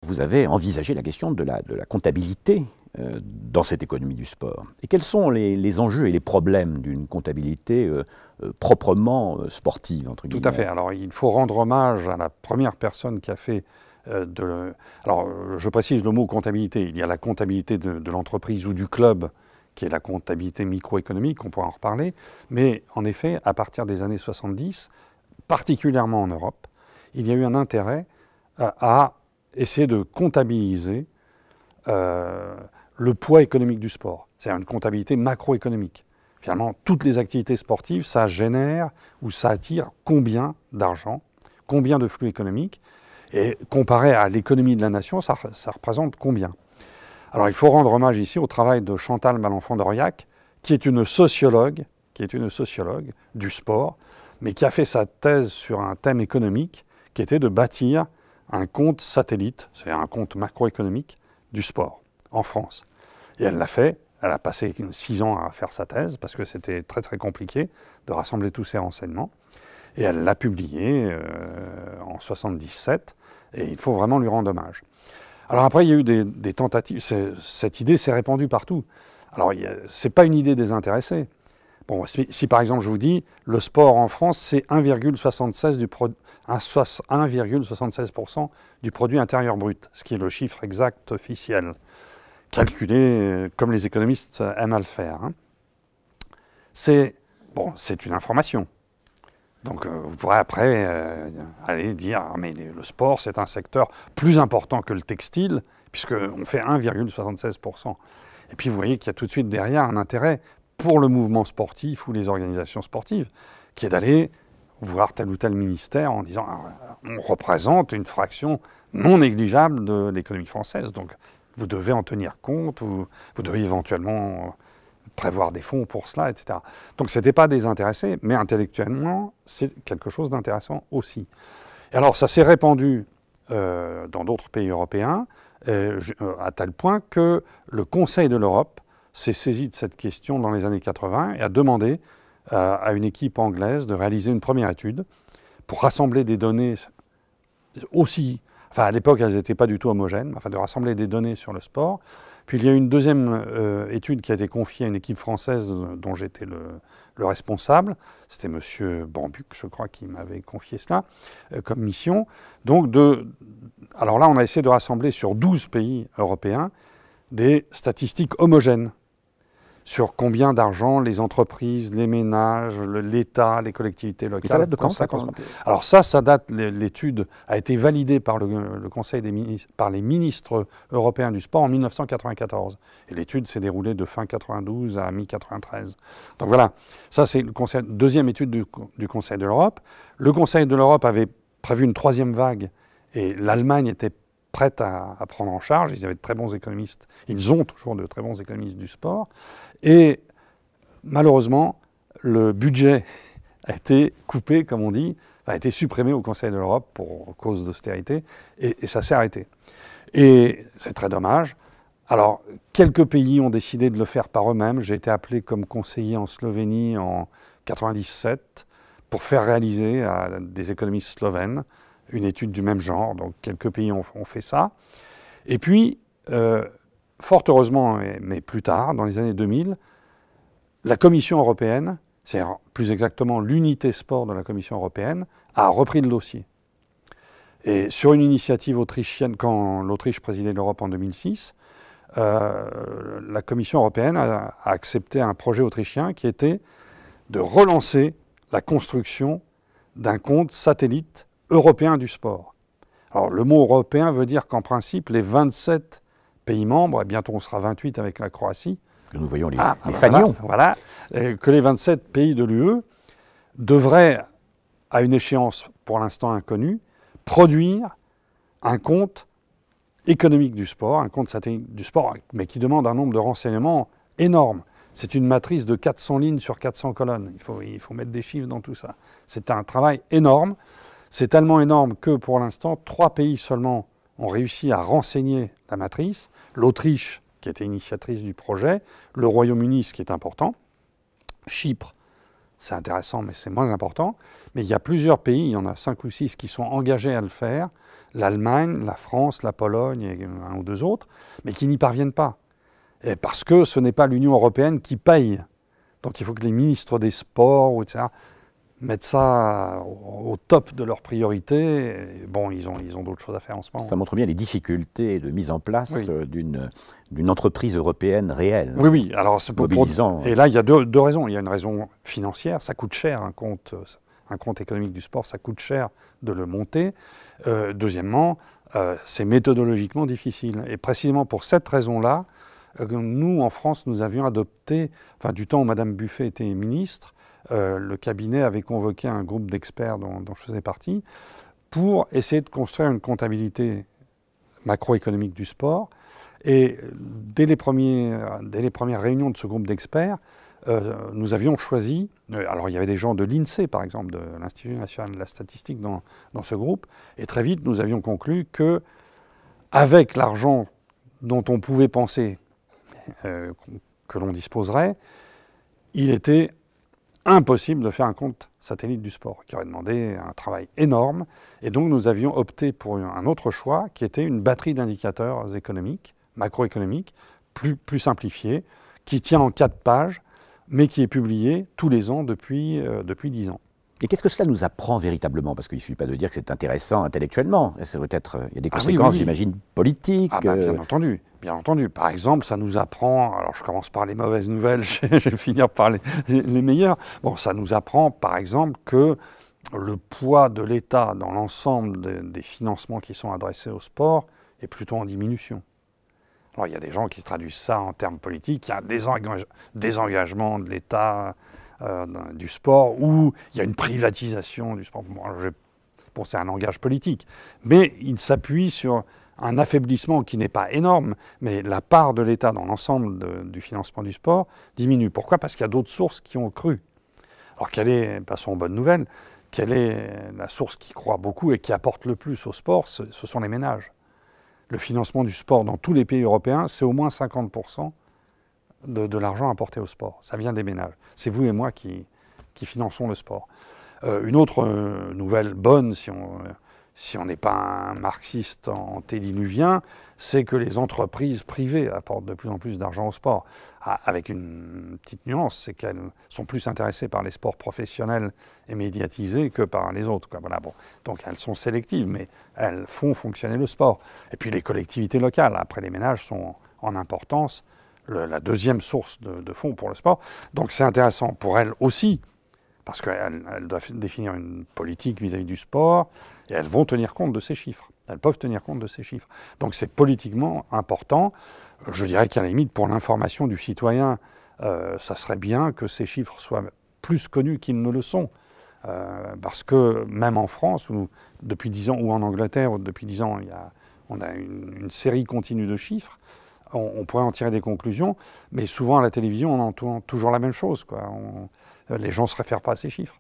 Vous avez envisagé la question de la comptabilité dans cette économie du sport. Et quels sont les enjeux et les problèmes d'une comptabilité proprement sportive, entre guillemets? Tout à fait. Alors, il faut rendre hommage à la première personne qui a fait Alors, je précise le mot comptabilité. Il y a la comptabilité de l'entreprise ou du club, qui est la comptabilité microéconomique, on pourra en reparler. Mais en effet, à partir des années 70, particulièrement en Europe, il y a eu un intérêt à essayer de comptabiliser le poids économique du sport. C'est-à-dire une comptabilité macroéconomique. Finalement, toutes les activités sportives, ça génère ou ça attire combien d'argent, combien de flux économiques, et comparé à l'économie de la nation, ça représente combien. Alors il faut rendre hommage ici au travail de Chantal Malenfant-Doriac, qui est une sociologue du sport, mais qui a fait sa thèse sur un thème économique, qui était de bâtir un compte satellite, c'est un compte macroéconomique du sport en France. Et elle l'a fait. Elle a passé 6 ans à faire sa thèse parce que c'était très très compliqué de rassembler tous ces renseignements. Et elle l'a publié en 1977 et il faut vraiment lui rendre hommage. Alors après, il y a eu des tentatives. Cette idée s'est répandue partout. Alors, ce n'est pas une idée désintéressée. Bon, si par exemple je vous dis le sport en France, c'est 1,76% du produit intérieur brut, ce qui est le chiffre exact officiel, calculé comme les économistes aiment à le faire. Hein. C'est une information. Donc vous pourrez après aller dire « mais le sport, c'est un secteur plus important que le textile, puisqu'on fait 1,76%. » Et puis vous voyez qu'il y a tout de suite derrière un intérêt pour le mouvement sportif ou les organisations sportives, qui est d'aller voir tel ou tel ministère en disant « on représente une fraction non négligeable de l'économie française, donc vous devez en tenir compte, vous devez éventuellement prévoir des fonds pour cela, etc. » Donc ce n'était pas désintéressé, mais intellectuellement, c'est quelque chose d'intéressant aussi. Et alors ça s'est répandu dans d'autres pays européens, à tel point que le Conseil de l'Europe s'est saisi de cette question dans les années 80 et a demandé à une équipe anglaise de réaliser une première étude pour rassembler des données aussi... Enfin, à l'époque, elles n'étaient pas du tout homogènes, enfin, de rassembler des données sur le sport. Puis il y a eu une deuxième étude qui a été confiée à une équipe française dont j'étais le responsable. C'était M. Bambuc, je crois, qui m'avait confié cela comme mission. Donc, alors là, on a essayé de rassembler sur 12 pays européens des statistiques homogènes sur combien d'argent les entreprises, les ménages, l'État, les collectivités locales... Et ça date de quand ça? Alors ça date, l'étude a été validée par le Conseil des ministres, par les ministres européens du sport en 1994. Et l'étude s'est déroulée de fin 92 à mi-93. Donc voilà, ça c'est la deuxième étude du Conseil de l'Europe. Le Conseil de l'Europe avait prévu une troisième vague et l'Allemagne était prête à prendre en charge. Ils avaient de très bons économistes. Ils ont toujours de très bons économistes du sport. Et malheureusement, le budget a été coupé, comme on dit, a été supprimé au Conseil de l'Europe pour cause d'austérité, et ça s'est arrêté. Et c'est très dommage. Alors, quelques pays ont décidé de le faire par eux-mêmes. J'ai été appelé comme conseiller en Slovénie en 1997 pour faire réaliser à des économistes slovènes une étude du même genre. Donc, quelques pays ont fait ça. Et puis... fort heureusement, mais plus tard, dans les années 2000, la Commission européenne, c'est-à-dire plus exactement l'unité sport de la Commission européenne, a repris le dossier. Et sur une initiative autrichienne, quand l'Autriche présidait l'Europe en 2006, la Commission européenne a accepté un projet autrichien qui était de relancer la construction d'un compte satellite européen du sport. Alors le mot européen veut dire qu'en principe, les 27 pays membres, et bientôt on sera 28 avec la Croatie. Nous voyons les fanions. Voilà, que les 27 pays de l'UE devraient, à une échéance pour l'instant inconnue, produire un compte économique du sport, un compte satellite du sport, mais qui demande un nombre de renseignements énorme. C'est une matrice de 400 lignes sur 400 colonnes. Il faut mettre des chiffres dans tout ça. C'est un travail énorme. C'est tellement énorme que pour l'instant, 3 pays seulement ont réussi à renseigner la matrice, l'Autriche, qui était initiatrice du projet, le Royaume-Uni, ce qui est important, Chypre, c'est intéressant, mais c'est moins important. Mais il y a plusieurs pays, il y en a 5 ou 6 qui sont engagés à le faire. L'Allemagne, la France, la Pologne et un ou deux autres, mais qui n'y parviennent pas. Et parce que ce n'est pas l'Union européenne qui paye. Donc il faut que les ministres des sports, etc., mettre ça au top de leurs priorités. Et bon, ils ont d'autres choses à faire en ce moment. Ça montre bien les difficultés de mise en place d'une entreprise européenne réelle. Oui, oui. Alors, mobilisant. Et là, il y a deux raisons. Il y a une raison financière. Ça coûte cher, un compte économique du sport, ça coûte cher de le monter. Deuxièmement, c'est méthodologiquement difficile. Et précisément pour cette raison-là, nous, en France, nous avions adopté, enfin, du temps où Mme Buffet était ministre, le cabinet avait convoqué un groupe d'experts dont je faisais partie pour essayer de construire une comptabilité macroéconomique du sport. Et dès les premières réunions de ce groupe d'experts, nous avions choisi, alors il y avait des gens de l'INSEE par exemple, de l'Institut national de la statistique dans ce groupe, et très vite nous avions conclu que avec l'argent dont on pouvait penser que l'on disposerait, il était impossible de faire un compte satellite du sport, qui aurait demandé un travail énorme. Et donc nous avions opté pour un autre choix, qui était une batterie d'indicateurs économiques, macroéconomiques, plus simplifiée, qui tient en 4 pages, mais qui est publiée tous les ans depuis 10 ans. Et qu'est-ce que cela nous apprend véritablement? Parce qu'il ne suffit pas de dire que c'est intéressant intellectuellement. Il y a des conséquences, j'imagine, politiques. Bien entendu. Bien entendu. Par exemple, ça nous apprend, alors je commence par les mauvaises nouvelles, je vais finir par les meilleures. Bon, ça nous apprend, par exemple, que le poids de l'État dans l'ensemble des financements qui sont adressés au sport est plutôt en diminution. Alors, il y a des gens qui traduisent ça en termes politiques. Il y a un désengagement de l'État du sport, ou il y a une privatisation du sport. Bon, c'est un langage politique. Mais il s'appuie sur un affaiblissement qui n'est pas énorme, mais la part de l'État dans l'ensemble du financement du sport diminue. Pourquoi? Parce qu'il y a d'autres sources qui ont cru. Alors, passons aux bonnes nouvelles, quelle est la source qui croît beaucoup et qui apporte le plus au sport? Ce sont les ménages. Le financement du sport dans tous les pays européens, c'est au moins 50% de l'argent apporté au sport. Ça vient des ménages. C'est vous et moi qui finançons le sport. Une autre nouvelle bonne, si on n'est pas un marxiste antédiluvien, c'est que les entreprises privées apportent de plus en plus d'argent au sport. Avec une petite nuance, c'est qu'elles sont plus intéressées par les sports professionnels et médiatisés que par les autres. Voilà, bon. Donc elles sont sélectives, mais elles font fonctionner le sport. Et puis les collectivités locales, après les ménages, sont en importance la deuxième source de fonds pour le sport. Donc c'est intéressant pour elles aussi, parce qu'elles doivent définir une politique vis-à-vis du sport, et elles vont tenir compte de ces chiffres. Elles peuvent tenir compte de ces chiffres. Donc c'est politiquement important. Je dirais qu'à la limite, pour l'information du citoyen, ça serait bien que ces chiffres soient plus connus qu'ils ne le sont. Parce que même en France, depuis 10 ans, ou en Angleterre, depuis 10 ans, on a une série continue de chiffres. On pourrait en tirer des conclusions, mais souvent à la télévision, on entend toujours la même chose, quoi. Les gens ne se réfèrent pas à ces chiffres.